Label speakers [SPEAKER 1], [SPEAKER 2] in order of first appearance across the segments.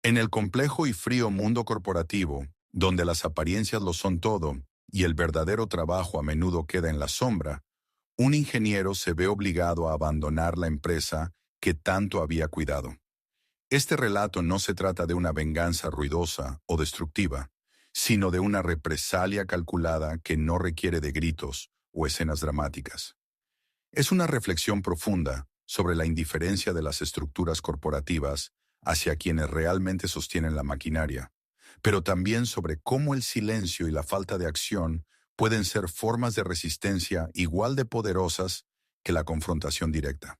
[SPEAKER 1] En el complejo y frío mundo corporativo, donde las apariencias lo son todo y el verdadero trabajo a menudo queda en la sombra, un ingeniero se ve obligado a abandonar la empresa que tanto había cuidado. Este relato no se trata de una venganza ruidosa o destructiva, sino de una represalia calculada que no requiere de gritos o escenas dramáticas. Es una reflexión profunda sobre la indiferencia de las estructuras corporativas hacia quienes realmente sostienen la maquinaria, pero también sobre cómo el silencio y la falta de acción pueden ser formas de resistencia igual de poderosas que la confrontación directa.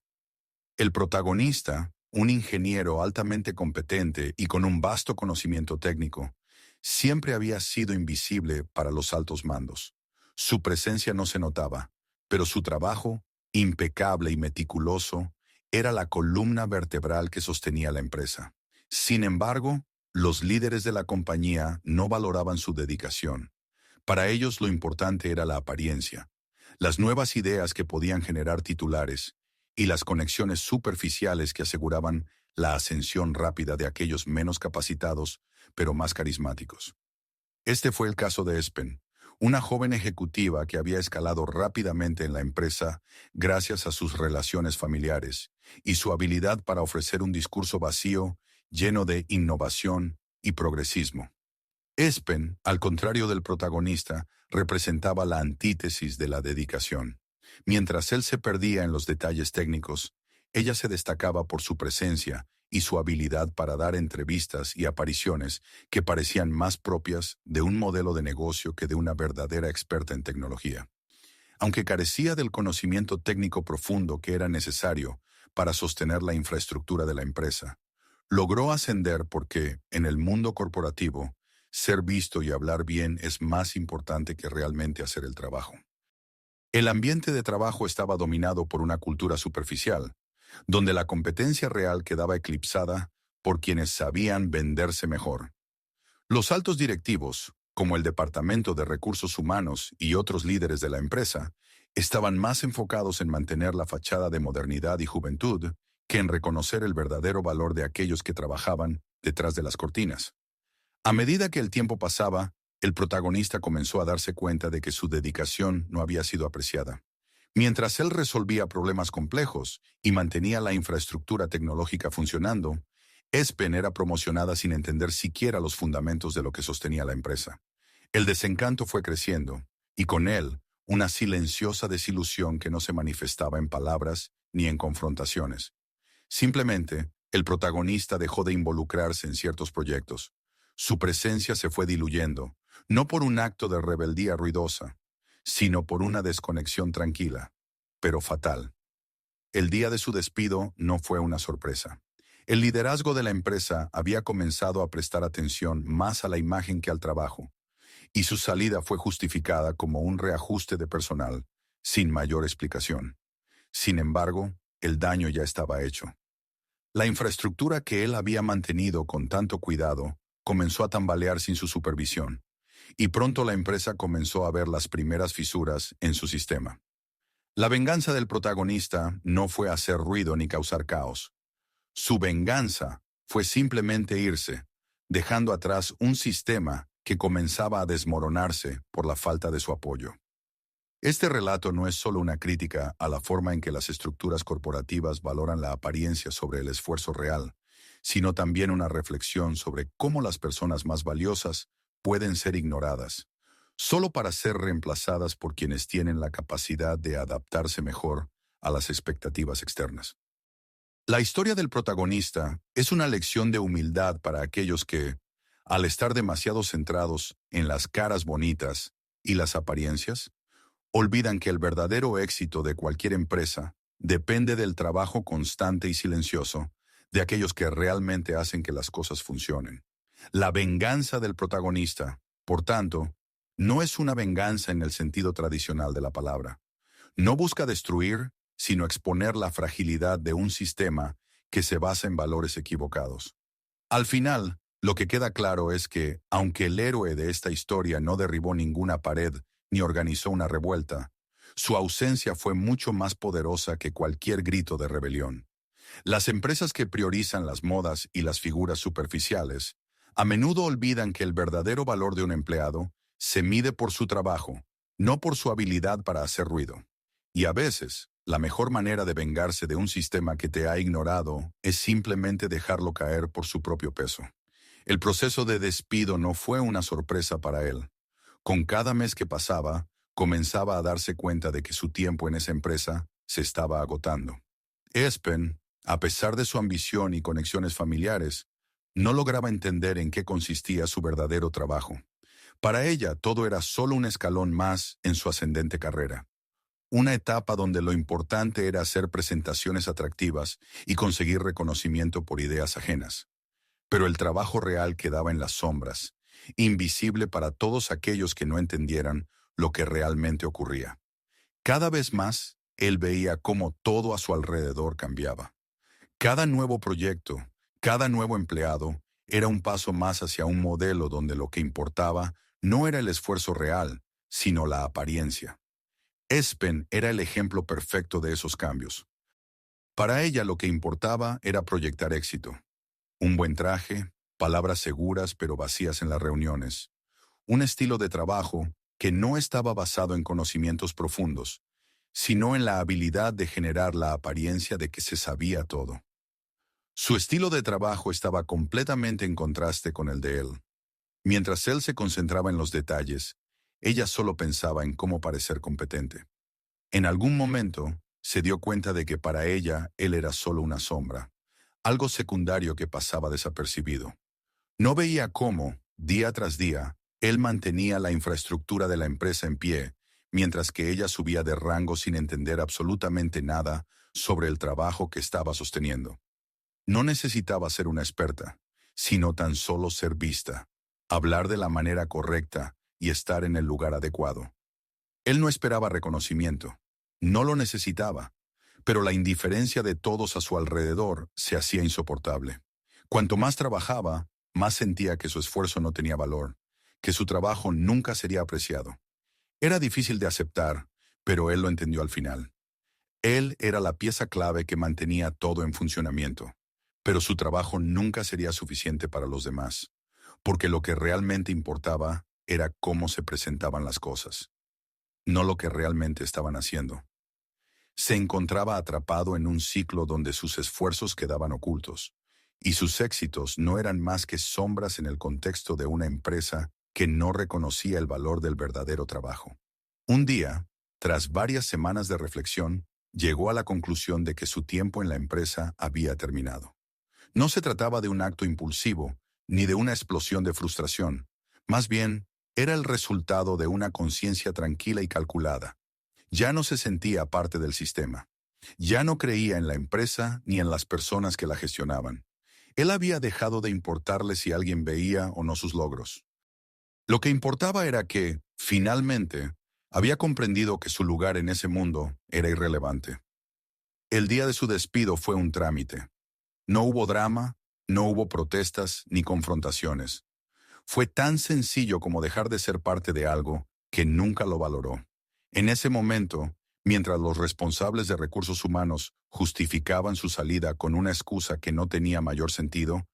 [SPEAKER 1] El protagonista, un ingeniero altamente competente y con un vasto conocimiento técnico, siempre había sido invisible para los altos mandos. Su presencia no se notaba, pero su trabajo, impecable y meticuloso, era la columna vertebral que sostenía la empresa. Sin embargo, los líderes de la compañía no valoraban su dedicación. Para ellos lo importante era la apariencia, las nuevas ideas que podían generar titulares y las conexiones superficiales que aseguraban la ascensión rápida de aquellos menos capacitados, pero más carismáticos. Este fue el caso de Espen, una joven ejecutiva que había escalado rápidamente en la empresa gracias a sus relaciones familiares y su habilidad para ofrecer un discurso vacío, lleno de innovación y progresismo. Espen, al contrario del protagonista, representaba la antítesis de la dedicación. Mientras él se perdía en los detalles técnicos, ella se destacaba por su presencia y su habilidad para dar entrevistas y apariciones que parecían más propias de un modelo de negocio que de una verdadera experta en tecnología. Aunque carecía del conocimiento técnico profundo que era necesario para sostener la infraestructura de la empresa, logró ascender porque, en el mundo corporativo, ser visto y hablar bien es más importante que realmente hacer el trabajo. El ambiente de trabajo estaba dominado por una cultura superficial, donde la competencia real quedaba eclipsada por quienes sabían venderse mejor. Los altos directivos, como el Departamento de Recursos Humanos y otros líderes de la empresa, estaban más enfocados en mantener la fachada de modernidad y juventud que en reconocer el verdadero valor de aquellos que trabajaban detrás de las cortinas. A medida que el tiempo pasaba, el protagonista comenzó a darse cuenta de que su dedicación no había sido apreciada. Mientras él resolvía problemas complejos y mantenía la infraestructura tecnológica funcionando, Espen era promocionada sin entender siquiera los fundamentos de lo que sostenía la empresa. El desencanto fue creciendo, y con él, una silenciosa desilusión que no se manifestaba en palabras ni en confrontaciones. Simplemente, el protagonista dejó de involucrarse en ciertos proyectos. Su presencia se fue diluyendo, no por un acto de rebeldía ruidosa, sino por una desconexión tranquila, pero fatal. El día de su despido no fue una sorpresa. El liderazgo de la empresa había comenzado a prestar atención más a la imagen que al trabajo, y su salida fue justificada como un reajuste de personal, sin mayor explicación. Sin embargo, el daño ya estaba hecho. La infraestructura que él había mantenido con tanto cuidado comenzó a tambalear sin su supervisión, y pronto la empresa comenzó a ver las primeras fisuras en su sistema. La venganza del protagonista no fue hacer ruido ni causar caos. Su venganza fue simplemente irse, dejando atrás un sistema que comenzaba a desmoronarse por la falta de su apoyo. Este relato no es solo una crítica a la forma en que las estructuras corporativas valoran la apariencia sobre el esfuerzo real, sino también una reflexión sobre cómo las personas más valiosas pueden ser ignoradas, solo para ser reemplazadas por quienes tienen la capacidad de adaptarse mejor a las expectativas externas. La historia del protagonista es una lección de humildad para aquellos que, al estar demasiado centrados en las caras bonitas y las apariencias, olvidan que el verdadero éxito de cualquier empresa depende del trabajo constante y silencioso de aquellos que realmente hacen que las cosas funcionen. La venganza del protagonista, por tanto, no es una venganza en el sentido tradicional de la palabra. No busca destruir, sino exponer la fragilidad de un sistema que se basa en valores equivocados. Al final, lo que queda claro es que, aunque el héroe de esta historia no derribó ninguna pared ni organizó una revuelta, su ausencia fue mucho más poderosa que cualquier grito de rebelión. Las empresas que priorizan las modas y las figuras superficiales a menudo olvidan que el verdadero valor de un empleado se mide por su trabajo, no por su habilidad para hacer ruido. Y a veces, la mejor manera de vengarse de un sistema que te ha ignorado es simplemente dejarlo caer por su propio peso. El proceso de despido no fue una sorpresa para él. Con cada mes que pasaba, comenzaba a darse cuenta de que su tiempo en esa empresa se estaba agotando. Espen, a pesar de su ambición y conexiones familiares, no lograba entender en qué consistía su verdadero trabajo. Para ella, todo era solo un escalón más en su ascendente carrera. Una etapa donde lo importante era hacer presentaciones atractivas y conseguir reconocimiento por ideas ajenas. Pero el trabajo real quedaba en las sombras, invisible para todos aquellos que no entendieran lo que realmente ocurría. Cada vez más, él veía cómo todo a su alrededor cambiaba. Cada nuevo proyecto, cada nuevo empleado, era un paso más hacia un modelo donde lo que importaba no era el esfuerzo real, sino la apariencia. Espen era el ejemplo perfecto de esos cambios. Para ella lo que importaba era proyectar éxito. Un buen traje, palabras seguras pero vacías en las reuniones. Un estilo de trabajo que no estaba basado en conocimientos profundos, sino en la habilidad de generar la apariencia de que se sabía todo. Su estilo de trabajo estaba completamente en contraste con el de él. Mientras él se concentraba en los detalles, ella solo pensaba en cómo parecer competente. En algún momento, se dio cuenta de que para ella él era solo una sombra, algo secundario que pasaba desapercibido. No veía cómo, día tras día, él mantenía la infraestructura de la empresa en pie, mientras que ella subía de rango sin entender absolutamente nada sobre el trabajo que estaba sosteniendo. No necesitaba ser una experta, sino tan solo ser vista, hablar de la manera correcta y estar en el lugar adecuado. Él no esperaba reconocimiento, no lo necesitaba, pero la indiferencia de todos a su alrededor se hacía insoportable. Cuanto más trabajaba, más sentía que su esfuerzo no tenía valor, que su trabajo nunca sería apreciado. Era difícil de aceptar, pero él lo entendió al final. Él era la pieza clave que mantenía todo en funcionamiento, pero su trabajo nunca sería suficiente para los demás, porque lo que realmente importaba era cómo se presentaban las cosas, no lo que realmente estaban haciendo. Se encontraba atrapado en un ciclo donde sus esfuerzos quedaban ocultos, y sus éxitos no eran más que sombras en el contexto de una empresa que no reconocía el valor del verdadero trabajo. Un día, tras varias semanas de reflexión, llegó a la conclusión de que su tiempo en la empresa había terminado. No se trataba de un acto impulsivo, ni de una explosión de frustración. Más bien, era el resultado de una conciencia tranquila y calculada. Ya no se sentía parte del sistema. Ya no creía en la empresa ni en las personas que la gestionaban. Él había dejado de importarle si alguien veía o no sus logros. Lo que importaba era que, finalmente, había comprendido que su lugar en ese mundo era irrelevante. El día de su despido fue un trámite. No hubo drama, no hubo protestas ni confrontaciones. Fue tan sencillo como dejar de ser parte de algo que nunca lo valoró. En ese momento, mientras los responsables de recursos humanos justificaban su salida con una excusa que no tenía mayor sentido,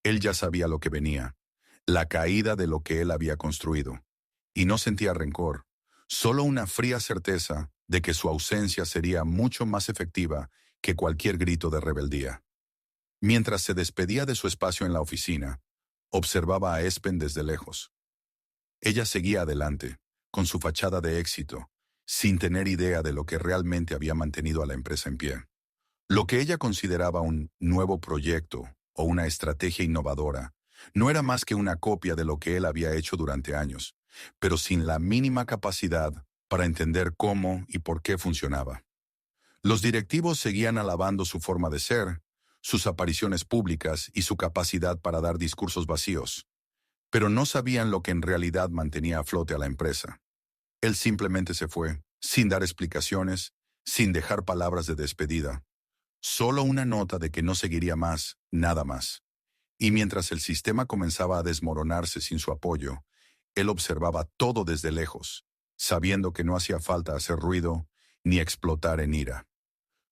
[SPEAKER 1] él ya sabía lo que venía, la caída de lo que él había construido. Y no sentía rencor, solo una fría certeza de que su ausencia sería mucho más efectiva que cualquier grito de rebeldía. Mientras se despedía de su espacio en la oficina, observaba a Espen desde lejos. Ella seguía adelante, con su fachada de éxito, sin tener idea de lo que realmente había mantenido a la empresa en pie. Lo que ella consideraba un nuevo proyecto o una estrategia innovadora no era más que una copia de lo que él había hecho durante años, pero sin la mínima capacidad para entender cómo y por qué funcionaba. Los directivos seguían alabando su forma de ser, sus apariciones públicas y su capacidad para dar discursos vacíos, pero no sabían lo que en realidad mantenía a flote a la empresa. Él simplemente se fue, sin dar explicaciones, sin dejar palabras de despedida. Solo una nota de que no seguiría más, nada más. Y mientras el sistema comenzaba a desmoronarse sin su apoyo, él observaba todo desde lejos, sabiendo que no hacía falta hacer ruido ni explotar en ira.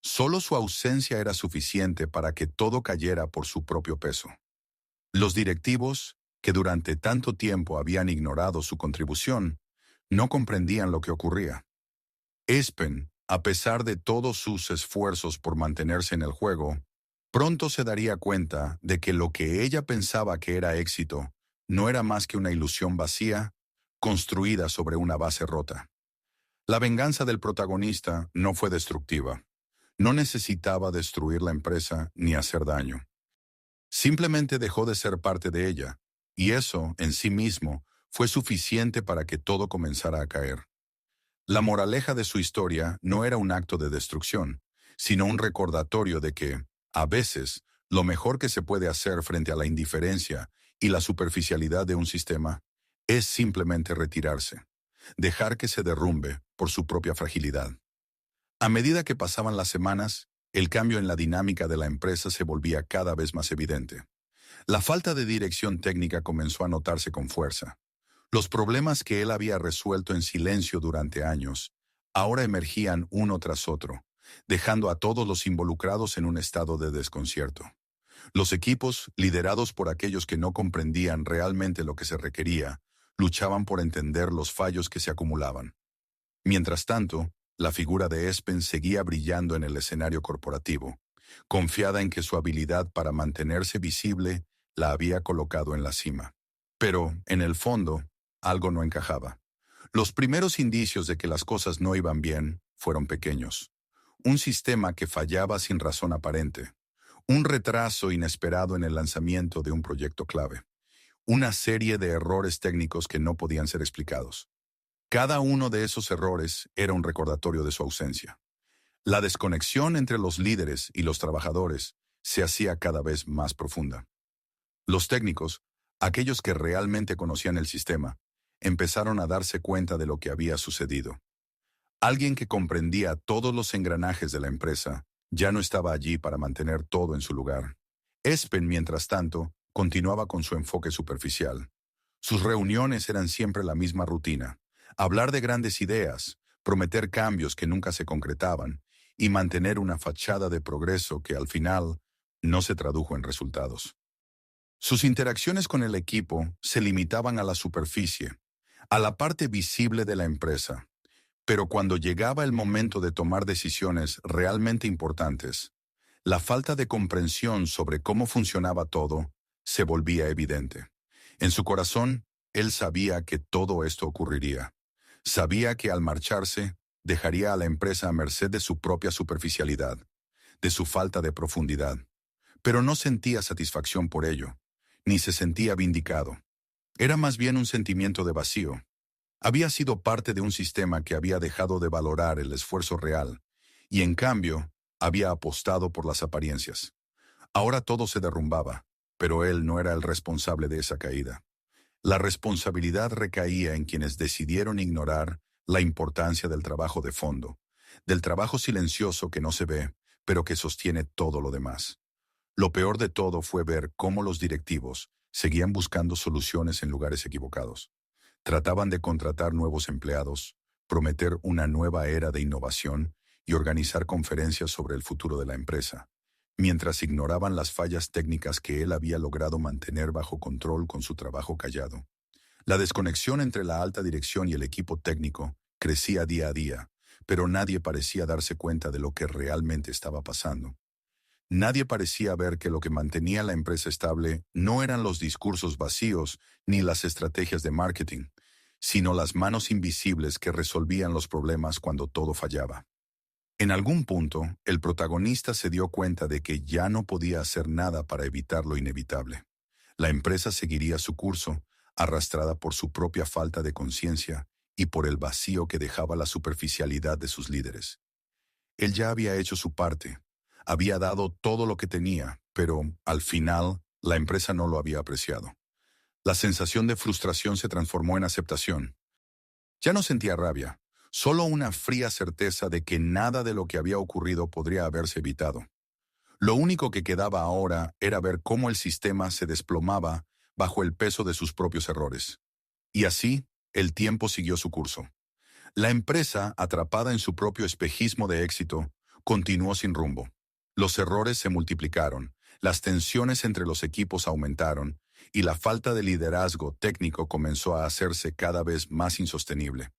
[SPEAKER 1] Solo su ausencia era suficiente para que todo cayera por su propio peso. Los directivos, que durante tanto tiempo habían ignorado su contribución, no comprendían lo que ocurría. Espen, a pesar de todos sus esfuerzos por mantenerse en el juego, pronto se daría cuenta de que lo que ella pensaba que era éxito no era más que una ilusión vacía, construida sobre una base rota. La venganza del protagonista no fue destructiva. No necesitaba destruir la empresa ni hacer daño. Simplemente dejó de ser parte de ella, y eso, en sí mismo, fue suficiente para que todo comenzara a caer. La moraleja de su historia no era un acto de destrucción, sino un recordatorio de que, a veces, lo mejor que se puede hacer frente a la indiferencia y la superficialidad de un sistema es simplemente retirarse, dejar que se derrumbe por su propia fragilidad. A medida que pasaban las semanas, el cambio en la dinámica de la empresa se volvía cada vez más evidente. La falta de dirección técnica comenzó a notarse con fuerza. Los problemas que él había resuelto en silencio durante años, ahora emergían uno tras otro, dejando a todos los involucrados en un estado de desconcierto. Los equipos, liderados por aquellos que no comprendían realmente lo que se requería, luchaban por entender los fallos que se acumulaban. Mientras tanto, la figura de Espen seguía brillando en el escenario corporativo, confiada en que su habilidad para mantenerse visible la había colocado en la cima. Pero, en el fondo, algo no encajaba. Los primeros indicios de que las cosas no iban bien fueron pequeños. Un sistema que fallaba sin razón aparente. Un retraso inesperado en el lanzamiento de un proyecto clave. Una serie de errores técnicos que no podían ser explicados. Cada uno de esos errores era un recordatorio de su ausencia. La desconexión entre los líderes y los trabajadores se hacía cada vez más profunda. Los técnicos, aquellos que realmente conocían el sistema, empezaron a darse cuenta de lo que había sucedido. Alguien que comprendía todos los engranajes de la empresa ya no estaba allí para mantener todo en su lugar. Espen, mientras tanto, continuaba con su enfoque superficial. Sus reuniones eran siempre la misma rutina: hablar de grandes ideas, prometer cambios que nunca se concretaban y mantener una fachada de progreso que al final no se tradujo en resultados. Sus interacciones con el equipo se limitaban a la superficie, a la parte visible de la empresa, pero cuando llegaba el momento de tomar decisiones realmente importantes, la falta de comprensión sobre cómo funcionaba todo se volvía evidente. En su corazón, él sabía que todo esto ocurriría. Sabía que al marcharse, dejaría a la empresa a merced de su propia superficialidad, de su falta de profundidad. Pero no sentía satisfacción por ello, ni se sentía vindicado. Era más bien un sentimiento de vacío. Había sido parte de un sistema que había dejado de valorar el esfuerzo real, y en cambio, había apostado por las apariencias. Ahora todo se derrumbaba, pero él no era el responsable de esa caída. La responsabilidad recaía en quienes decidieron ignorar la importancia del trabajo de fondo, del trabajo silencioso que no se ve, pero que sostiene todo lo demás. Lo peor de todo fue ver cómo los directivos seguían buscando soluciones en lugares equivocados. Trataban de contratar nuevos empleados, prometer una nueva era de innovación y organizar conferencias sobre el futuro de la empresa, mientras ignoraban las fallas técnicas que él había logrado mantener bajo control con su trabajo callado. La desconexión entre la alta dirección y el equipo técnico crecía día a día, pero nadie parecía darse cuenta de lo que realmente estaba pasando. Nadie parecía ver que lo que mantenía la empresa estable no eran los discursos vacíos ni las estrategias de marketing, sino las manos invisibles que resolvían los problemas cuando todo fallaba. En algún punto, el protagonista se dio cuenta de que ya no podía hacer nada para evitar lo inevitable. La empresa seguiría su curso, arrastrada por su propia falta de conciencia y por el vacío que dejaba la superficialidad de sus líderes. Él ya había hecho su parte, había dado todo lo que tenía, pero, al final, la empresa no lo había apreciado. La sensación de frustración se transformó en aceptación. Ya no sentía rabia, solo una fría certeza de que nada de lo que había ocurrido podría haberse evitado. Lo único que quedaba ahora era ver cómo el sistema se desplomaba bajo el peso de sus propios errores. Y así, el tiempo siguió su curso. La empresa, atrapada en su propio espejismo de éxito, continuó sin rumbo. Los errores se multiplicaron, las tensiones entre los equipos aumentaron y la falta de liderazgo técnico comenzó a hacerse cada vez más insostenible.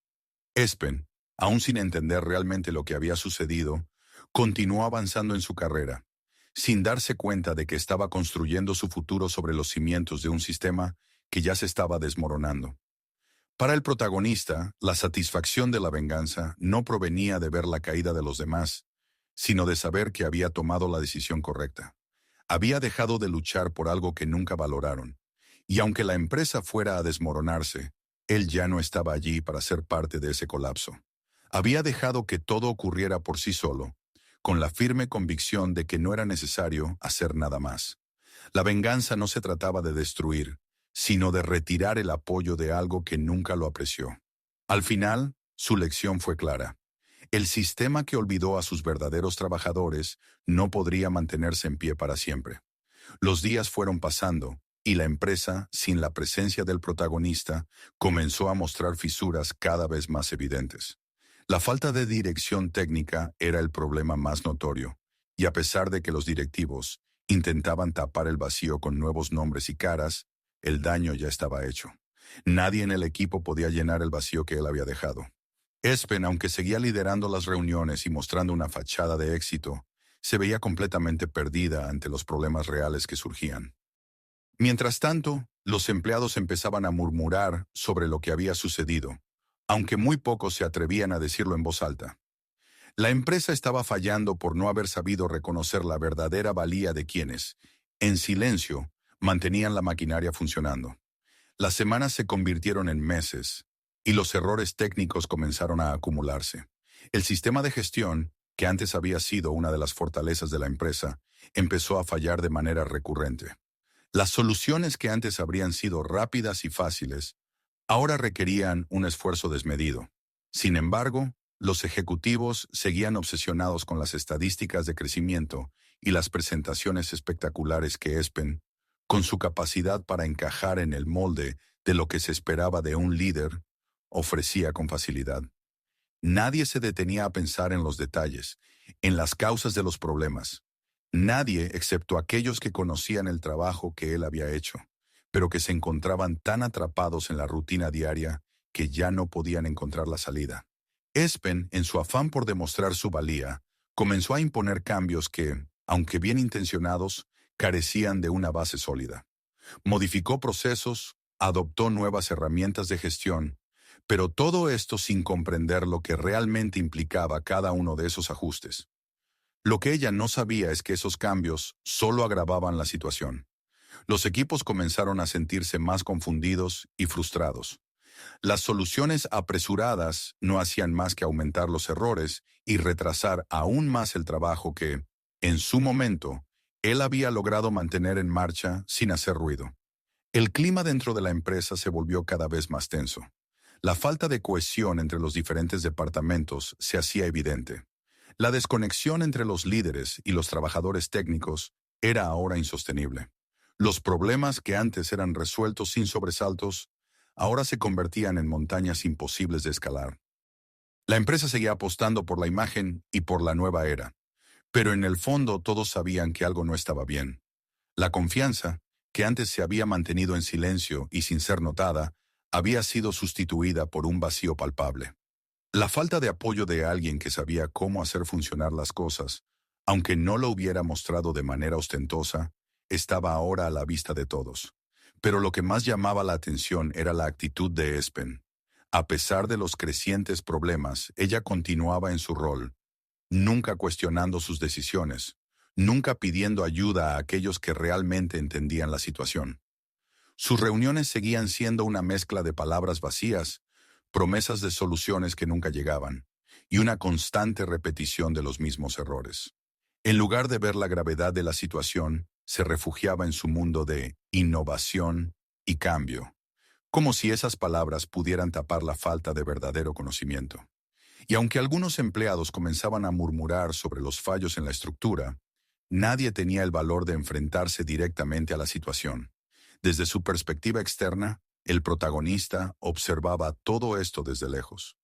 [SPEAKER 1] Espen, aún sin entender realmente lo que había sucedido, continuó avanzando en su carrera, sin darse cuenta de que estaba construyendo su futuro sobre los cimientos de un sistema que ya se estaba desmoronando. Para el protagonista, la satisfacción de la venganza no provenía de ver la caída de los demás, sino de saber que había tomado la decisión correcta. Había dejado de luchar por algo que nunca valoraron, y aunque la empresa fuera a desmoronarse, él ya no estaba allí para ser parte de ese colapso. Había dejado que todo ocurriera por sí solo, con la firme convicción de que no era necesario hacer nada más. La venganza no se trataba de destruir, sino de retirar el apoyo de algo que nunca lo apreció. Al final, su lección fue clara. El sistema que olvidó a sus verdaderos trabajadores no podría mantenerse en pie para siempre. Los días fueron pasando, y la empresa, sin la presencia del protagonista, comenzó a mostrar fisuras cada vez más evidentes. La falta de dirección técnica era el problema más notorio, y a pesar de que los directivos intentaban tapar el vacío con nuevos nombres y caras, el daño ya estaba hecho. Nadie en el equipo podía llenar el vacío que él había dejado. Espen, aunque seguía liderando las reuniones y mostrando una fachada de éxito, se veía completamente perdida ante los problemas reales que surgían. Mientras tanto, los empleados empezaban a murmurar sobre lo que había sucedido, aunque muy pocos se atrevían a decirlo en voz alta. La empresa estaba fallando por no haber sabido reconocer la verdadera valía de quienes, en silencio, mantenían la maquinaria funcionando. Las semanas se convirtieron en meses, y los errores técnicos comenzaron a acumularse. El sistema de gestión, que antes había sido una de las fortalezas de la empresa, empezó a fallar de manera recurrente. Las soluciones que antes habrían sido rápidas y fáciles, ahora requerían un esfuerzo desmedido. Sin embargo, los ejecutivos seguían obsesionados con las estadísticas de crecimiento y las presentaciones espectaculares que Espen, con su capacidad para encajar en el molde de lo que se esperaba de un líder, ofrecía con facilidad. Nadie se detenía a pensar en los detalles, en las causas de los problemas. Nadie, excepto aquellos que conocían el trabajo que él había hecho, pero que se encontraban tan atrapados en la rutina diaria que ya no podían encontrar la salida. Espen, en su afán por demostrar su valía, comenzó a imponer cambios que, aunque bien intencionados, carecían de una base sólida. Modificó procesos, adoptó nuevas herramientas de gestión, pero todo esto sin comprender lo que realmente implicaba cada uno de esos ajustes. Lo que ella no sabía es que esos cambios solo agravaban la situación. Los equipos comenzaron a sentirse más confundidos y frustrados. Las soluciones apresuradas no hacían más que aumentar los errores y retrasar aún más el trabajo que, en su momento, él había logrado mantener en marcha sin hacer ruido. El clima dentro de la empresa se volvió cada vez más tenso. La falta de cohesión entre los diferentes departamentos se hacía evidente. La desconexión entre los líderes y los trabajadores técnicos era ahora insostenible. Los problemas que antes eran resueltos sin sobresaltos, ahora se convertían en montañas imposibles de escalar. La empresa seguía apostando por la imagen y por la nueva era, pero en el fondo todos sabían que algo no estaba bien. La confianza, que antes se había mantenido en silencio y sin ser notada, había sido sustituida por un vacío palpable. La falta de apoyo de alguien que sabía cómo hacer funcionar las cosas, aunque no lo hubiera mostrado de manera ostentosa, estaba ahora a la vista de todos. Pero lo que más llamaba la atención era la actitud de Espen. A pesar de los crecientes problemas, ella continuaba en su rol, nunca cuestionando sus decisiones, nunca pidiendo ayuda a aquellos que realmente entendían la situación. Sus reuniones seguían siendo una mezcla de palabras vacías, promesas de soluciones que nunca llegaban, y una constante repetición de los mismos errores. En lugar de ver la gravedad de la situación, se refugiaba en su mundo de innovación y cambio, como si esas palabras pudieran tapar la falta de verdadero conocimiento. Y aunque algunos empleados comenzaban a murmurar sobre los fallos en la estructura, nadie tenía el valor de enfrentarse directamente a la situación. Desde su perspectiva externa, el protagonista observaba todo esto desde lejos.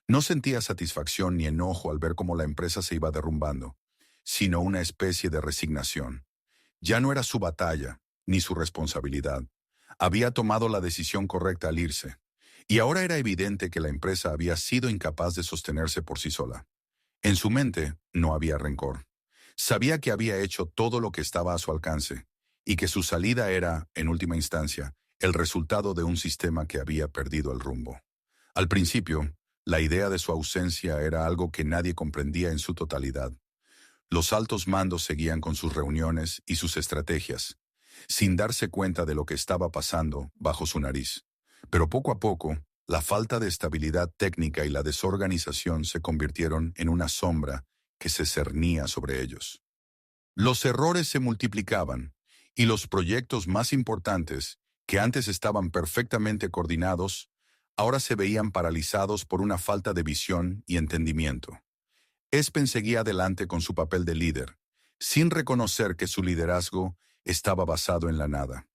[SPEAKER 1] No sentía satisfacción ni enojo al ver cómo la empresa se iba derrumbando, sino una especie de resignación. Ya no era su batalla, ni su responsabilidad. Había tomado la decisión correcta al irse, y ahora era evidente que la empresa había sido incapaz de sostenerse por sí sola. En su mente no había rencor. Sabía que había hecho todo lo que estaba a su alcance, y que su salida era, en última instancia, el resultado de un sistema que había perdido el rumbo. Al principio, la idea de su ausencia era algo que nadie comprendía en su totalidad. Los altos mandos seguían con sus reuniones y sus estrategias, sin darse cuenta de lo que estaba pasando bajo su nariz. Pero poco a poco, la falta de estabilidad técnica y la desorganización se convirtieron en una sombra que se cernía sobre ellos. Los errores se multiplicaban, y los proyectos más importantes, que antes estaban perfectamente coordinados, ahora se veían paralizados por una falta de visión y entendimiento. Espen seguía adelante con su papel de líder, sin reconocer que su liderazgo estaba basado en la nada.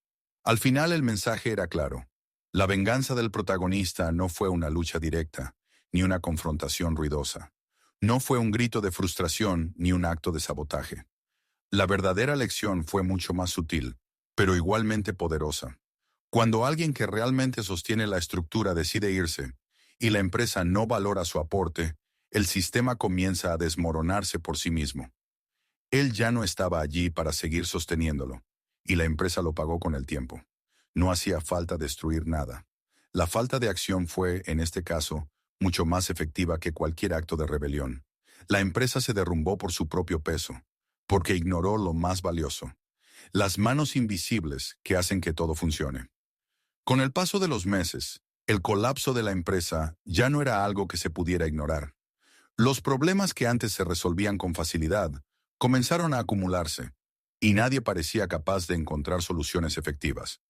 [SPEAKER 1] Al final el mensaje era claro. La venganza del protagonista no fue una lucha directa, ni una confrontación ruidosa. No fue un grito de frustración ni un acto de sabotaje. La verdadera lección fue mucho más sutil, pero igualmente poderosa. Cuando alguien que realmente sostiene la estructura decide irse, y la empresa no valora su aporte, el sistema comienza a desmoronarse por sí mismo. Él ya no estaba allí para seguir sosteniéndolo, y la empresa lo pagó con el tiempo. No hacía falta destruir nada. La falta de acción fue, en este caso, mucho más efectiva que cualquier acto de rebelión. La empresa se derrumbó por su propio peso, porque ignoró lo más valioso: las manos invisibles que hacen que todo funcione. Con el paso de los meses, el colapso de la empresa ya no era algo que se pudiera ignorar. Los problemas que antes se resolvían con facilidad comenzaron a acumularse, y nadie parecía capaz de encontrar soluciones efectivas.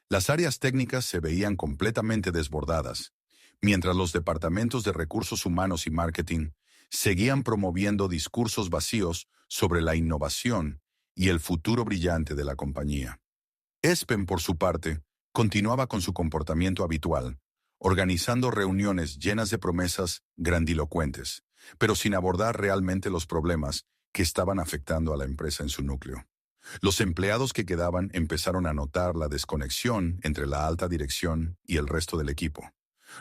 [SPEAKER 1] Las áreas técnicas se veían completamente desbordadas, mientras los departamentos de recursos humanos y marketing seguían promoviendo discursos vacíos sobre la innovación y el futuro brillante de la compañía. Espen, por su parte, continuaba con su comportamiento habitual, organizando reuniones llenas de promesas grandilocuentes, pero sin abordar realmente los problemas que estaban afectando a la empresa en su núcleo. Los empleados que quedaban empezaron a notar la desconexión entre la alta dirección y el resto del equipo.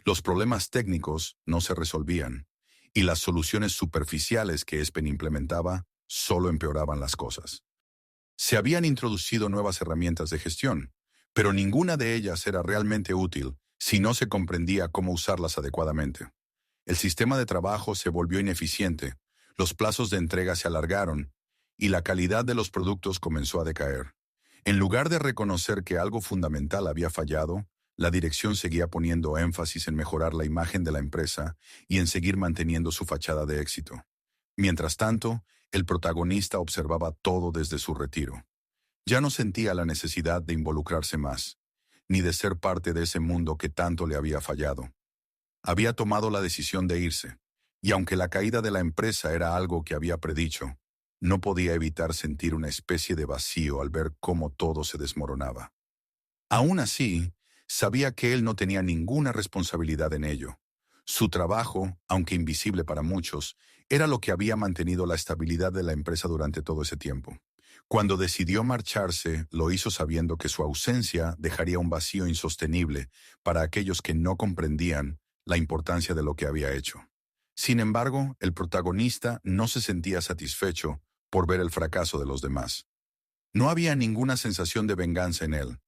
[SPEAKER 1] Los problemas técnicos no se resolvían, y las soluciones superficiales que Espen implementaba solo empeoraban las cosas. Se habían introducido nuevas herramientas de gestión, pero ninguna de ellas era realmente útil si no se comprendía cómo usarlas adecuadamente. El sistema de trabajo se volvió ineficiente, los plazos de entrega se alargaron, y la calidad de los productos comenzó a decaer. En lugar de reconocer que algo fundamental había fallado, la dirección seguía poniendo énfasis en mejorar la imagen de la empresa y en seguir manteniendo su fachada de éxito. Mientras tanto, el protagonista observaba todo desde su retiro. Ya no sentía la necesidad de involucrarse más, ni de ser parte de ese mundo que tanto le había fallado. Había tomado la decisión de irse, y aunque la caída de la empresa era algo que había predicho, no podía evitar sentir una especie de vacío al ver cómo todo se desmoronaba. Aún así, sabía que él no tenía ninguna responsabilidad en ello. Su trabajo, aunque invisible para muchos, era lo que había mantenido la estabilidad de la empresa durante todo ese tiempo. Cuando decidió marcharse, lo hizo sabiendo que su ausencia dejaría un vacío insostenible para aquellos que no comprendían la importancia de lo que había hecho. Sin embargo, el protagonista no se sentía satisfecho por ver el fracaso de los demás. No había ninguna sensación de venganza en él.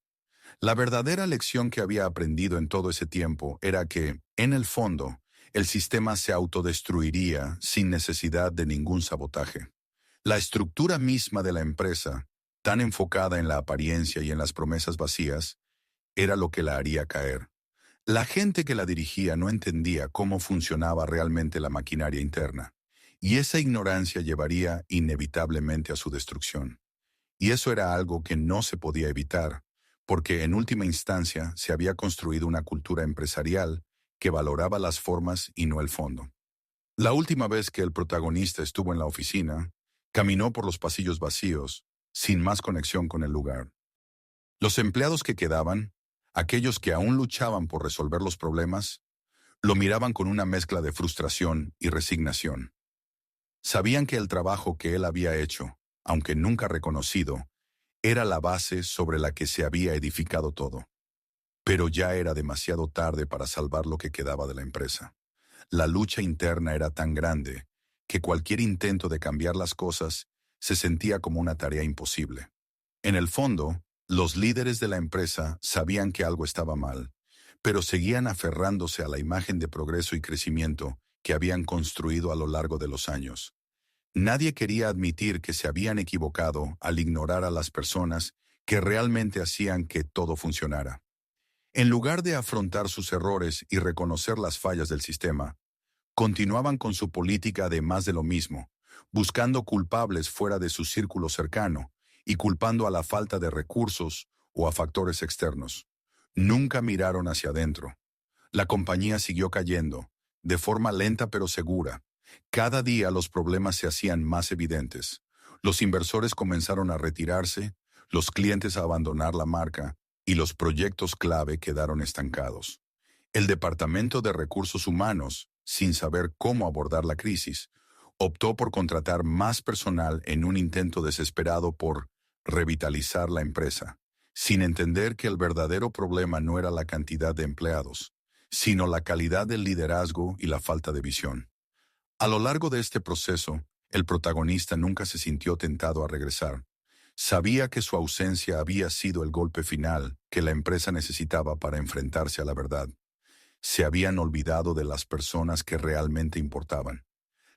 [SPEAKER 1] La verdadera lección que había aprendido en todo ese tiempo era que, en el fondo, el sistema se autodestruiría sin necesidad de ningún sabotaje. La estructura misma de la empresa, tan enfocada en la apariencia y en las promesas vacías, era lo que la haría caer. La gente que la dirigía no entendía cómo funcionaba realmente la maquinaria interna, y esa ignorancia llevaría inevitablemente a su destrucción. Y eso era algo que no se podía evitar, porque en última instancia se había construido una cultura empresarial que valoraba las formas y no el fondo. La última vez que el protagonista estuvo en la oficina, caminó por los pasillos vacíos, sin más conexión con el lugar. Los empleados que quedaban, aquellos que aún luchaban por resolver los problemas, Lo miraban con una mezcla de frustración y resignación. Sabían que el trabajo que él había hecho, aunque nunca reconocido, era la base sobre la que se había edificado todo. Pero ya era demasiado tarde para salvar lo que quedaba de la empresa. La lucha interna era tan grande que cualquier intento de cambiar las cosas se sentía como una tarea imposible. En el fondo, los líderes de la empresa sabían que algo estaba mal, pero seguían aferrándose a la imagen de progreso y crecimiento que habían construido a lo largo de los años. Nadie quería admitir que se habían equivocado al ignorar a las personas que realmente hacían que todo funcionara. En lugar de afrontar sus errores y reconocer las fallas del sistema, continuaban con su política de más de lo mismo, buscando culpables fuera de su círculo cercano y culpando a la falta de recursos o a factores externos. Nunca miraron hacia adentro. La compañía siguió cayendo, de forma lenta pero segura. Cada día los problemas se hacían más evidentes. Los inversores comenzaron a retirarse, los clientes a abandonar la marca y los proyectos clave quedaron estancados. El Departamento de Recursos Humanos, sin saber cómo abordar la crisis, optó por contratar más personal en un intento desesperado por revitalizar la empresa, sin entender que el verdadero problema no era la cantidad de empleados, sino la calidad del liderazgo y la falta de visión. A lo largo de este proceso, el protagonista nunca se sintió tentado a regresar. Sabía que su ausencia había sido el golpe final que la empresa necesitaba para enfrentarse a la verdad. Se habían olvidado de las personas que realmente importaban,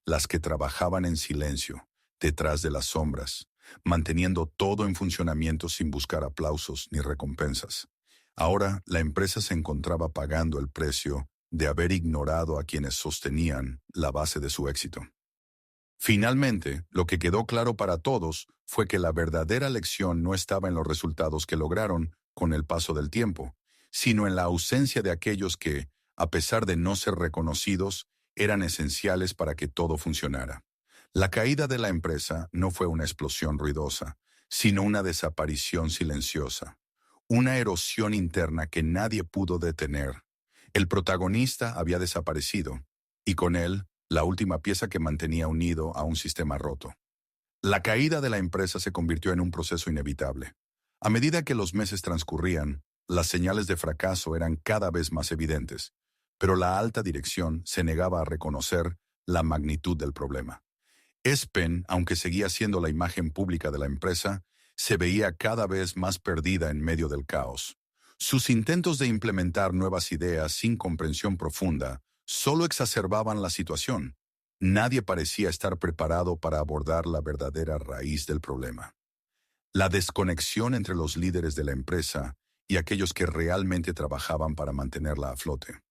[SPEAKER 1] las que trabajaban en silencio, detrás de las sombras, manteniendo todo en funcionamiento sin buscar aplausos ni recompensas. Ahora la empresa se encontraba pagando el precio de haber ignorado a quienes sostenían la base de su éxito. Finalmente, lo que quedó claro para todos fue que la verdadera lección no estaba en los resultados que lograron con el paso del tiempo, sino en la ausencia de aquellos que, a pesar de no ser reconocidos, eran esenciales para que todo funcionara. La caída de la empresa no fue una explosión ruidosa, sino una desaparición silenciosa, una erosión interna que nadie pudo detener. El protagonista había desaparecido, y con él, la última pieza que mantenía unido a un sistema roto. La caída de la empresa se convirtió en un proceso inevitable. A medida que los meses transcurrían, las señales de fracaso eran cada vez más evidentes, pero la alta dirección se negaba a reconocer la magnitud del problema. Espen, aunque seguía siendo la imagen pública de la empresa, se veía cada vez más perdida en medio del caos. Sus intentos de implementar nuevas ideas sin comprensión profunda solo exacerbaban la situación. Nadie parecía estar preparado para abordar la verdadera raíz del problema. La desconexión entre los líderes de la empresa y aquellos que realmente trabajaban para mantenerla a flote.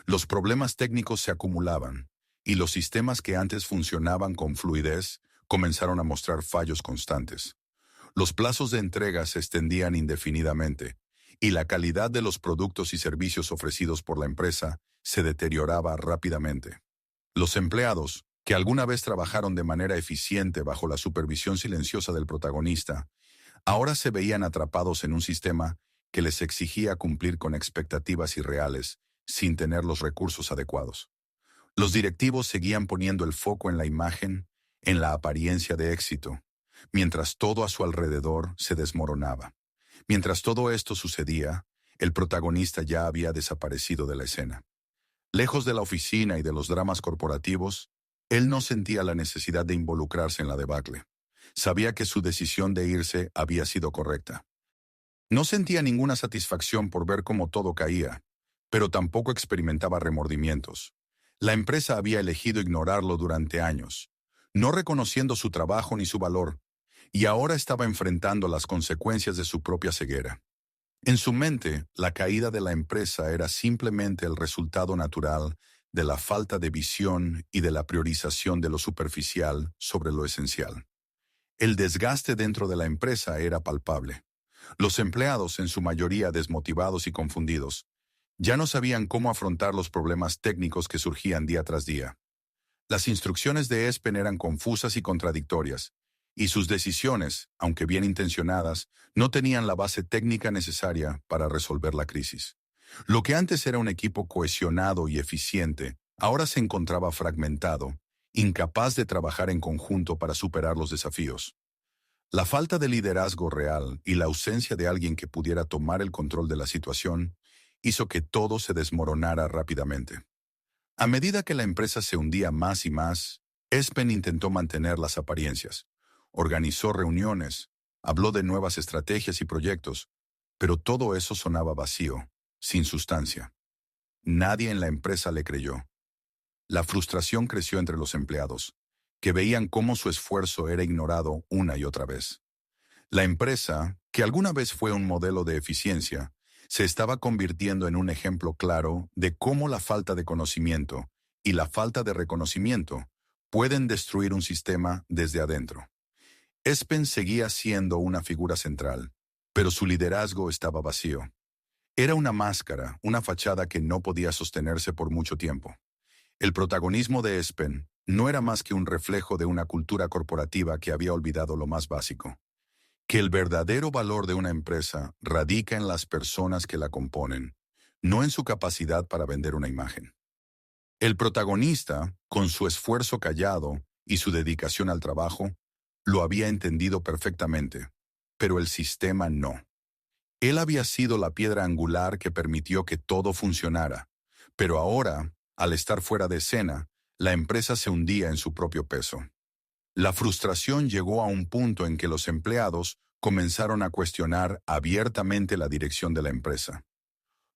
[SPEAKER 1] Los problemas técnicos se acumulaban, y los sistemas que antes funcionaban con fluidez comenzaron a mostrar fallos constantes. Los plazos de entrega se extendían indefinidamente, y la calidad de los productos y servicios ofrecidos por la empresa se deterioraba rápidamente. Los empleados, que alguna vez trabajaron de manera eficiente bajo la supervisión silenciosa del protagonista, ahora se veían atrapados en un sistema que les exigía cumplir con expectativas irreales, sin tener los recursos adecuados. Los directivos seguían poniendo el foco en la imagen, en la apariencia de éxito, mientras todo a su alrededor se desmoronaba. Mientras todo esto sucedía, el protagonista ya había desaparecido de la escena. Lejos de la oficina y de los dramas corporativos, él no sentía la necesidad de involucrarse en la debacle. Sabía que su decisión de irse había sido correcta. No sentía ninguna satisfacción por ver cómo todo caía, pero tampoco experimentaba remordimientos. La empresa había elegido ignorarlo durante años, no reconociendo su trabajo ni su valor, y ahora estaba enfrentando las consecuencias de su propia ceguera. En su mente, la caída de la empresa era simplemente el resultado natural de la falta de visión y de la priorización de lo superficial sobre lo esencial. El desgaste dentro de la empresa era palpable. Los empleados, en su mayoría desmotivados y confundidos, ya no sabían cómo afrontar los problemas técnicos que surgían día tras día. Las instrucciones de Espen eran confusas y contradictorias, y sus decisiones, aunque bien intencionadas, no tenían la base técnica necesaria para resolver la crisis. Lo que antes era un equipo cohesionado y eficiente, ahora se encontraba fragmentado, incapaz de trabajar en conjunto para superar los desafíos. La falta de liderazgo real y la ausencia de alguien que pudiera tomar el control de la situación hizo que todo se desmoronara rápidamente. A medida que la empresa se hundía más y más, Espen intentó mantener las apariencias. Organizó reuniones, habló de nuevas estrategias y proyectos, pero todo eso sonaba vacío, sin sustancia. Nadie en la empresa le creyó. La frustración creció entre los empleados, que veían cómo su esfuerzo era ignorado una y otra vez. La empresa, que alguna vez fue un modelo de eficiencia, se estaba convirtiendo en un ejemplo claro de cómo la falta de conocimiento y la falta de reconocimiento pueden destruir un sistema desde adentro. Espen seguía siendo una figura central, pero su liderazgo estaba vacío. Era una máscara, una fachada que no podía sostenerse por mucho tiempo. El protagonismo de Espen no era más que un reflejo de una cultura corporativa que había olvidado lo más básico: que el verdadero valor de una empresa radica en las personas que la componen, no en su capacidad para vender una imagen. El protagonista, con su esfuerzo callado y su dedicación al trabajo, lo había entendido perfectamente, pero el sistema no. Él había sido la piedra angular que permitió que todo funcionara, pero ahora, al estar fuera de escena, la empresa se hundía en su propio peso. La frustración llegó a un punto en que los empleados comenzaron a cuestionar abiertamente la dirección de la empresa.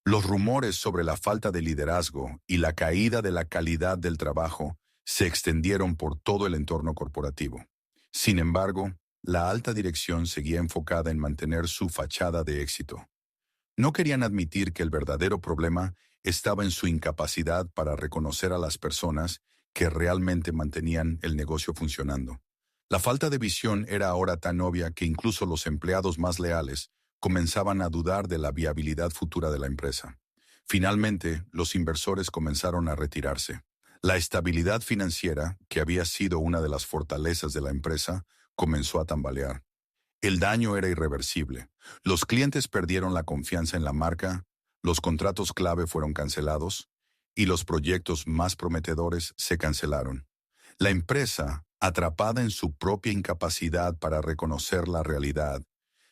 [SPEAKER 1] Los rumores sobre la falta de liderazgo y la caída de la calidad del trabajo se extendieron por todo el entorno corporativo. Sin embargo, la alta dirección seguía enfocada en mantener su fachada de éxito. No querían admitir que el verdadero problema estaba en su incapacidad para reconocer a las personas que realmente mantenían el negocio funcionando. La falta de visión era ahora tan obvia que incluso los empleados más leales comenzaban a dudar de la viabilidad futura de la empresa. Finalmente, los inversores comenzaron a retirarse. La estabilidad financiera, que había sido una de las fortalezas de la empresa, comenzó a tambalear. El daño era irreversible. Los clientes perdieron la confianza en la marca, los contratos clave fueron cancelados y los proyectos más prometedores se cancelaron. La empresa, atrapada en su propia incapacidad para reconocer la realidad,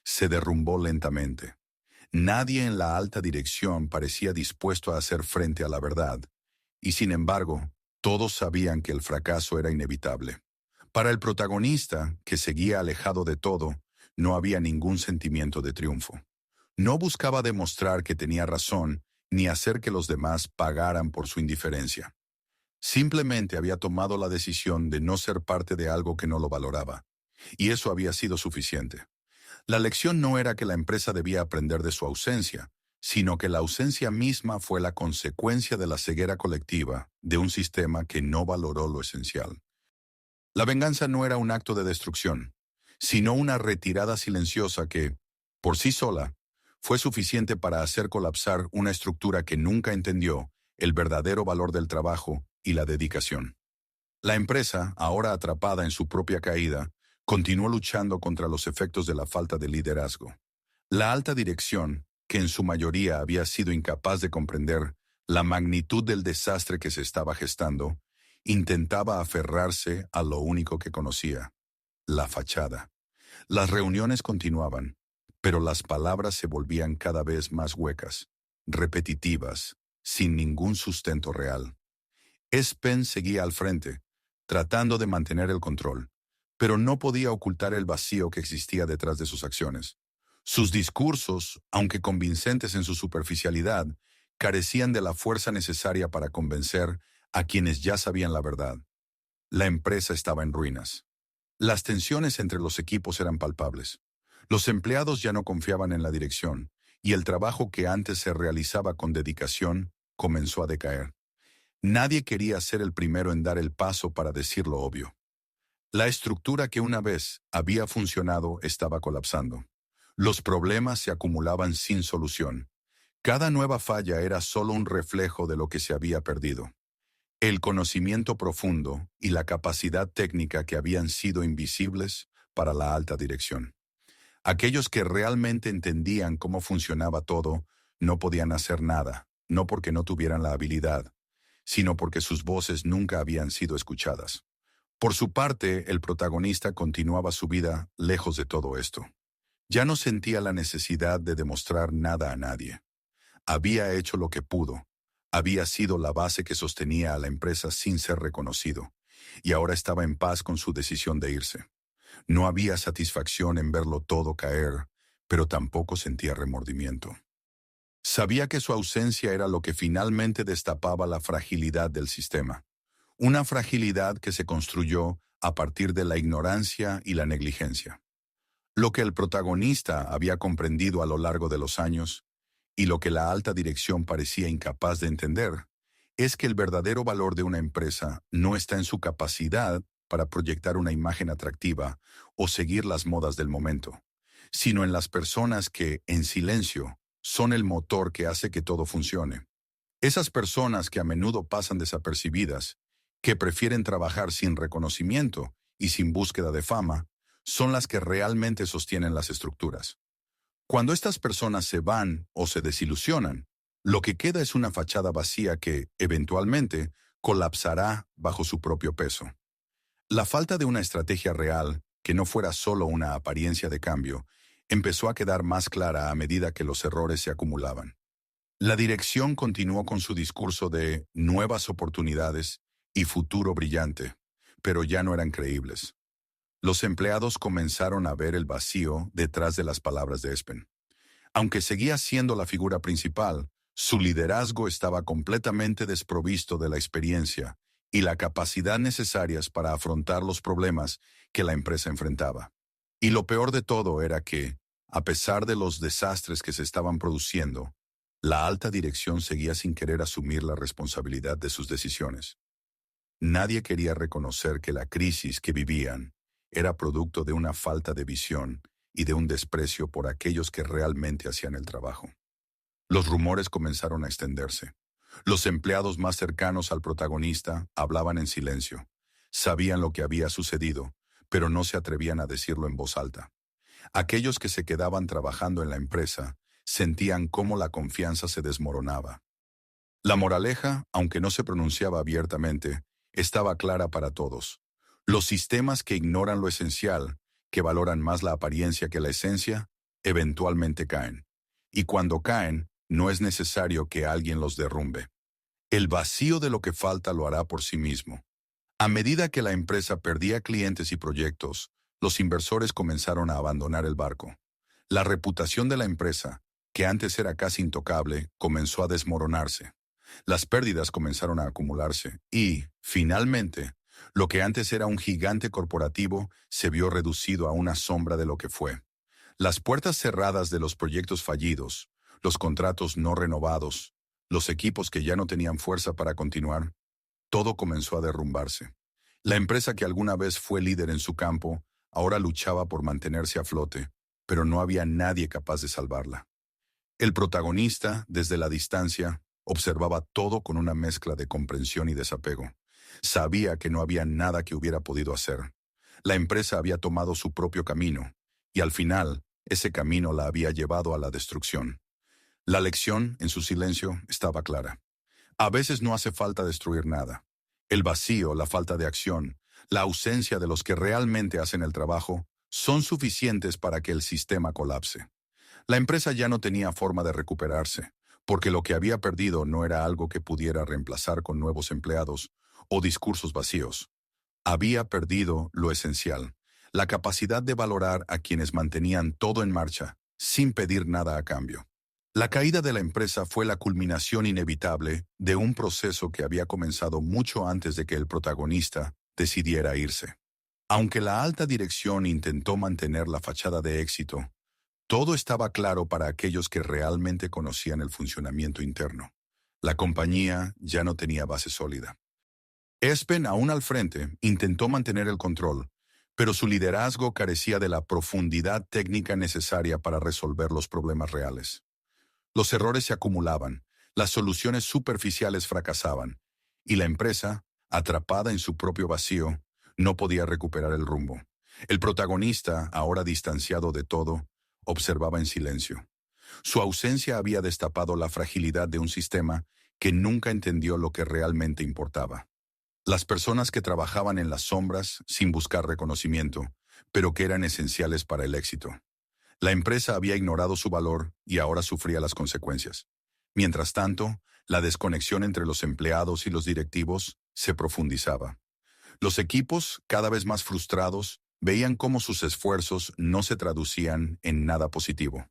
[SPEAKER 1] se derrumbó lentamente. Nadie en la alta dirección parecía dispuesto a hacer frente a la verdad, y sin embargo, todos sabían que el fracaso era inevitable. Para el protagonista, que seguía alejado de todo, no había ningún sentimiento de triunfo. No buscaba demostrar que tenía razón ni hacer que los demás pagaran por su indiferencia. Simplemente había tomado la decisión de no ser parte de algo que no lo valoraba, y eso había sido suficiente. La lección no era que la empresa debía aprender de su ausencia, sino que la ausencia misma fue la consecuencia de la ceguera colectiva de un sistema que no valoró lo esencial. La venganza no era un acto de destrucción, sino una retirada silenciosa que, por sí sola, fue suficiente para hacer colapsar una estructura que nunca entendió el verdadero valor del trabajo y la dedicación. La empresa, ahora atrapada en su propia caída, continuó luchando contra los efectos de la falta de liderazgo. La alta dirección, que en su mayoría había sido incapaz de comprender la magnitud del desastre que se estaba gestando, intentaba aferrarse a lo único que conocía: la fachada. Las reuniones continuaban, pero las palabras se volvían cada vez más huecas, repetitivas, sin ningún sustento real. Espen seguía al frente, tratando de mantener el control, pero no podía ocultar el vacío que existía detrás de sus acciones. Sus discursos, aunque convincentes en su superficialidad, carecían de la fuerza necesaria para convencer a quienes ya sabían la verdad. La empresa estaba en ruinas. Las tensiones entre los equipos eran palpables. Los empleados ya no confiaban en la dirección, y el trabajo que antes se realizaba con dedicación comenzó a decaer. Nadie quería ser el primero en dar el paso para decir lo obvio. La estructura que una vez había funcionado estaba colapsando. Los problemas se acumulaban sin solución. Cada nueva falla era solo un reflejo de lo que se había perdido. El conocimiento profundo y la capacidad técnica que habían sido invisibles para la alta dirección. Aquellos que realmente entendían cómo funcionaba todo No podían hacer nada, no porque no tuvieran la habilidad, sino porque sus voces nunca habían sido escuchadas. Por su parte, el protagonista continuaba su vida lejos de todo esto. Ya no sentía la necesidad de demostrar nada a nadie. Había hecho lo que pudo. Había sido la base que sostenía a la empresa sin ser reconocido, y ahora estaba en paz con su decisión de irse. No había satisfacción en verlo todo caer, pero tampoco sentía remordimiento. Sabía que su ausencia era lo que finalmente destapaba la fragilidad del sistema. Una fragilidad que se construyó a partir de la ignorancia y la negligencia. Lo que el protagonista había comprendido a lo largo de los años, y lo que la alta dirección parecía incapaz de entender, es que el verdadero valor de una empresa no está en su capacidad para proyectar una imagen atractiva o seguir las modas del momento, sino en las personas que, en silencio, son el motor que hace que todo funcione. Esas personas que a menudo pasan desapercibidas, que prefieren trabajar sin reconocimiento y sin búsqueda de fama, son las que realmente sostienen las estructuras. Cuando estas personas se van o se desilusionan, lo que queda es una fachada vacía que, eventualmente, colapsará bajo su propio peso. La falta de una estrategia real, que no fuera solo una apariencia de cambio, empezó a quedar más clara a medida que los errores se acumulaban. La dirección continuó con su discurso de nuevas oportunidades y futuro brillante, pero ya no eran creíbles. Los empleados comenzaron a ver el vacío detrás de las palabras de Espen. Aunque seguía siendo la figura principal, su liderazgo estaba completamente desprovisto de la experiencia y la capacidad necesarias para afrontar los problemas que la empresa enfrentaba. Y lo peor de todo era que, a pesar de los desastres que se estaban produciendo, la alta dirección seguía sin querer asumir la responsabilidad de sus decisiones. Nadie quería reconocer que la crisis que vivían era producto de una falta de visión y de un desprecio por aquellos que realmente hacían el trabajo. Los rumores comenzaron a extenderse. Los empleados más cercanos al protagonista hablaban en silencio. Sabían lo que había sucedido, pero no se atrevían a decirlo en voz alta. Aquellos que se quedaban trabajando en la empresa sentían cómo la confianza se desmoronaba. La moraleja, aunque no se pronunciaba abiertamente, estaba clara para todos. Los sistemas que ignoran lo esencial, que valoran más la apariencia que la esencia, eventualmente caen. Y cuando caen, no es necesario que alguien los derrumbe. El vacío de lo que falta lo hará por sí mismo. A medida que la empresa perdía clientes y proyectos, los inversores comenzaron a abandonar el barco. La reputación de la empresa, que antes era casi intocable, comenzó a desmoronarse. Las pérdidas comenzaron a acumularse y, finalmente, lo que antes era un gigante corporativo se vio reducido a una sombra de lo que fue. Las puertas cerradas de los proyectos fallidos, los contratos no renovados, los equipos que ya no tenían fuerza para continuar, todo comenzó a derrumbarse. La empresa que alguna vez fue líder en su campo, ahora luchaba por mantenerse a flote, pero no había nadie capaz de salvarla. El protagonista, desde la distancia, observaba todo con una mezcla de comprensión y desapego. Sabía que no había nada que hubiera podido hacer. La empresa había tomado su propio camino, y al final, ese camino la había llevado a la destrucción. La lección, en su silencio, estaba clara. A veces no hace falta destruir nada. El vacío, la falta de acción, la ausencia de los que realmente hacen el trabajo, son suficientes para que el sistema colapse. La empresa ya no tenía forma de recuperarse, porque lo que había perdido no era algo que pudiera reemplazar con nuevos empleados o discursos vacíos. Había perdido lo esencial, la capacidad de valorar a quienes mantenían todo en marcha, sin pedir nada a cambio. La caída de la empresa fue la culminación inevitable de un proceso que había comenzado mucho antes de que el protagonista decidiera irse. Aunque la alta dirección intentó mantener la fachada de éxito, todo estaba claro para aquellos que realmente conocían el funcionamiento interno. La compañía ya no tenía base sólida. Espen, aún al frente, intentó mantener el control, pero su liderazgo carecía de la profundidad técnica necesaria para resolver los problemas reales. Los errores se acumulaban, las soluciones superficiales fracasaban, y la empresa, atrapada en su propio vacío, no podía recuperar el rumbo. El protagonista, ahora distanciado de todo, observaba en silencio. Su ausencia había destapado la fragilidad de un sistema que nunca entendió lo que realmente importaba. Las personas que trabajaban en las sombras sin buscar reconocimiento, pero que eran esenciales para el éxito. La empresa había ignorado su valor y ahora sufría las consecuencias. Mientras tanto, la desconexión entre los empleados y los directivos se profundizaba. Los equipos, cada vez más frustrados, veían cómo sus esfuerzos no se traducían en nada positivo.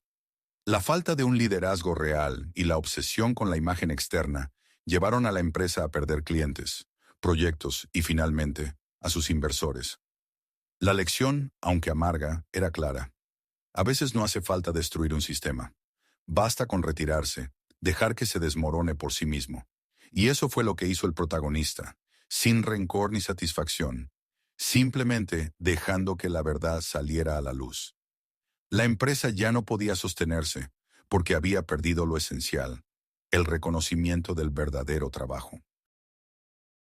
[SPEAKER 1] La falta de un liderazgo real y la obsesión con la imagen externa llevaron a la empresa a perder clientes, proyectos y, finalmente, a sus inversores. La lección, aunque amarga, era clara. A veces no hace falta destruir un sistema. Basta con retirarse, dejar que se desmorone por sí mismo. Y eso fue lo que hizo el protagonista, sin rencor ni satisfacción, simplemente dejando que la verdad saliera a la luz. La empresa ya no podía sostenerse, porque había perdido lo esencial, el reconocimiento del verdadero trabajo.